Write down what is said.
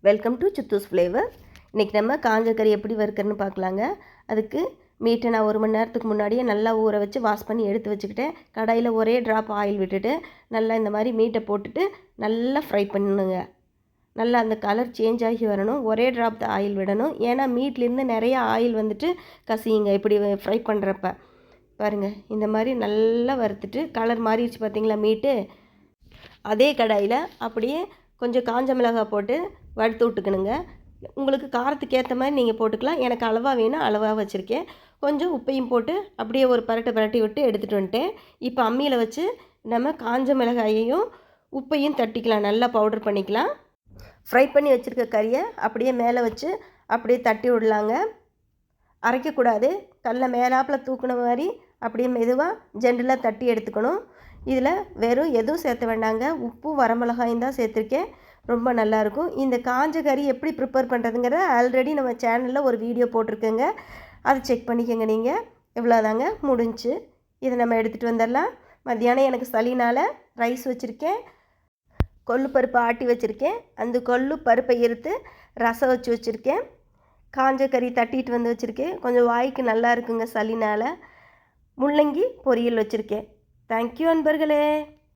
Welcome to சித்தூஸ் flavour. இன்றைக்கி நம்ம காஞ்ச கறி எப்படி வறுக்கிறதுன்னு பார்க்கலாங்க. அதுக்கு மீட்டை நான் 1 மணி நேரத்துக்கு முன்னாடியே நல்லா ஊற வச்சு வாஷ் பண்ணி எடுத்து வச்சுக்கிட்டேன். கடாயில் ஒரே ட்ராப் ஆயில் விட்டுட்டு நல்லா இந்த மாதிரி மீட்டை போட்டுட்டு நல்லா ஃப்ரை பண்ணணுங்க. நல்லா அந்த கலர் சேஞ்ச் ஆகி வரணும். ஒரே ட்ராப் தான் ஆயில் விடணும். ஏன்னா மீட்லேருந்து நிறையா ஆயில் வந்துட்டு கசியுங்க இப்படி ஃப்ரை பண்ணுறப்ப. பாருங்கள், இந்த மாதிரி நல்லா வறுத்துட்டு கலர் மாறிடுச்சு பார்த்தீங்களா மீட்டு. அதே கடாயில் அப்படியே கொஞ்சம் காஞ்ச மிளகாய் போட்டு வறுத்து விட்டுக்கணுங்க. உங்களுக்கு காரத்துக்கு ஏற்ற மாதிரி நீங்கள் போட்டுக்கலாம். எனக்கு அளவாக வேணும், அளவாக வச்சுருக்கேன். கொஞ்சம் உப்பையும் போட்டு அப்படியே ஒரு பரட்டி விட்டு எடுத்துகிட்டு வந்துட்டேன். இப்போ அம்மியில் வச்சு நம்ம காஞ்ச மிளகாயையும் உப்பையும் தட்டிக்கலாம், நல்லா பவுடர் பண்ணிக்கலாம். ஃப்ரை பண்ணி வச்சுருக்க கறியை அப்படியே மேலே வச்சு அப்படியே தட்டி விடலாங்க. அரைக்கக்கூடாது, கல்லை மேலாப்பில் தூக்குன மாதிரி அப்படியே மெதுவாக ஜென்டலாக தட்டி எடுத்துக்கணும். இதில் வெறும் எதுவும் சேர்த்த வேண்டாங்க, உப்பு வரமிளகாயும் தான் சேர்த்துருக்கேன். ரொம்ப நல்லாயிருக்கும். இந்த காஞ்ச கறி எப்படி ப்ரிப்பேர் பண்ணுறதுங்கிறத ஆல்ரெடி நம்ம சேனலில் ஒரு வீடியோ போட்டிருக்கேங்க, அதை செக் பண்ணிக்கோங்க நீங்கள். இவ்வளோதாங்க, முடிஞ்சு. இதை நம்ம எடுத்துகிட்டு வந்துடலாம். மத்தியானம் எனக்கு சளினால் ரைஸ் வச்சுருக்கேன், கொள்ளு பருப்பு ஆட்டி வச்சுருக்கேன். அந்த கொள்ளு பருப்பை எடுத்து ரசம் வச்சு வச்சுருக்கேன். காஞ்ச கறி தட்டிட்டு வந்து வச்சுருக்கேன். கொஞ்சம் வாய்க்கு நல்லா இருக்குங்க சளினால். முள்ளங்கி பொரியல் வச்சுருக்கேன். தேங்க்யூ அன்பர்களே.